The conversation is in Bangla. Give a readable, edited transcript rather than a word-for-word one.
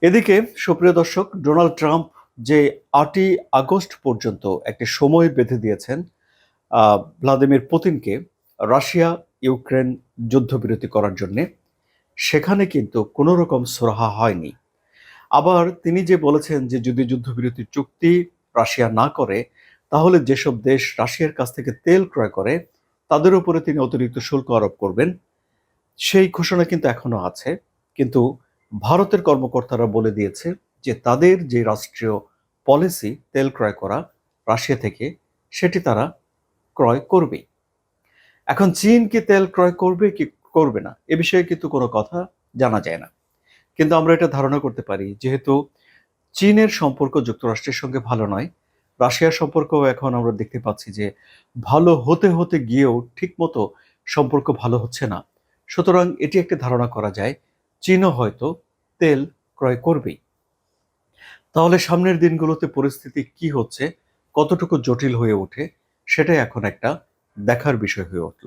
এদিকে সুপ্রিয় দর্শক, ডোনাল্ড ট্রাম্প যে ৮ই আগস্ট পর্যন্ত একটি সময় বেঁধে দিয়েছেন ভ্লাদিমির পুতিনকে রাশিয়া ইউক্রেন যুদ্ধবিরতি করার জন্যে, সেখানে কিন্তু কোনো রকম সুরাহা হয়নি। আবার তিনি যে বলেছেন যে যদি যুদ্ধবিরতি চুক্তি রাশিয়া না করে, তাহলে যেসব দেশ রাশিয়ার কাছ থেকে তেল ক্রয় করে তাদের উপরে তিনি অতিরিক্ত শুল্ক আরোপ করবেন। সেই ঘোষণা কিন্তু এখনো আছে। কিন্তু ভারতের কর্মকর্তারা বলে দিয়েছে যে তাদের যে রাষ্ট্রীয় পলিসি তেল ক্রয় করা রাশিয়া থেকে, সেটি তারা ক্রয় করবেই। এখন চীন কি তেল ক্রয় করবে কি করবে না, এ বিষয়ে কিন্তু কোনো কথা জানা যায় না। কিন্তু আমরা এটা ধারণা করতে পারি, যেহেতু চীনের সম্পর্ক যুক্তরাষ্ট্রের সঙ্গে ভালো নয়, রাশিয়ার সম্পর্কও এখন আমরা দেখতে পাচ্ছি যে ভালো হতে হতে গিয়েও ঠিকমতো সম্পর্ক ভালো হচ্ছে না। সুতরাং এটি একটি ধারণা করা যায় চীনও হয়তো তেল ক্রয় করবেই। তাহলে সামনের দিনগুলোতে পরিস্থিতি কি হচ্ছে, কতটুকু জটিল হয়ে ওঠে, সেটাই এখন একটা দেখার বিষয় হয়ে উঠল।